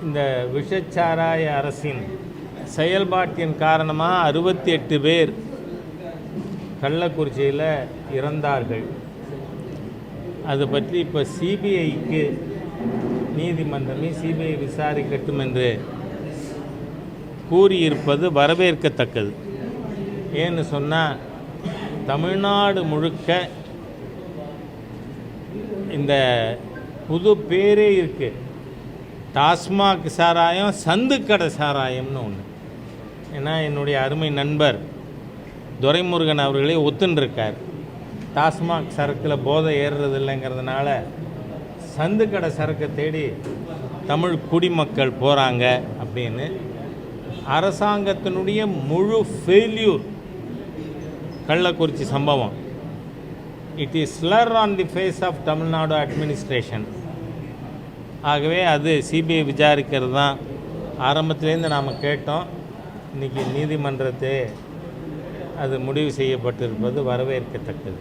இந்த விஷச்சாராய அரசின் செயல்பாட்டின் காரணமாக 68 பேர் கள்ளக்குறிச்சியில் இறந்தார்கள். அது பற்றி இப்போ சிபிஐக்கு நீதிமன்றமே சிபிஐ விசாரிக்கட்டும் என்று கூறியிருப்பது வரவேற்கத்தக்கது. ஏன்னு சொன்னால் தமிழ்நாடு முழுக்க இந்த புது பேரே இருக்குது. டாஸ்மாக் சாராயம் சந்துக்கடை சாராயம்னு ஒன்று. ஏன்னா என்னுடைய அருமை நண்பர் துரைமுருகன் அவர்களே ஒத்துன்ருக்கார். டாஸ்மாக் சரக்கில் போதை ஏறுறது இல்லைங்கிறதுனால சந்துக்கடை சரக்கை தேடி தமிழ் குடிமக்கள் போகிறாங்க அப்படின்னு. அரசாங்கத்தினுடைய முழு ஃபெயில்யூர் கள்ளக்குறிச்சி சம்பவம். It is slur on the face of Tamil Nadu administration. ஆகவே அது சிபிஐ விசாரிக்கிறது தான் ஆரம்பத்திலேருந்து நாம் கேட்டோம். இன்றைக்கி நீதிமன்றத்தை அது முடிவு செய்யப்பட்டிருப்பது வரவேற்கத்தக்கது.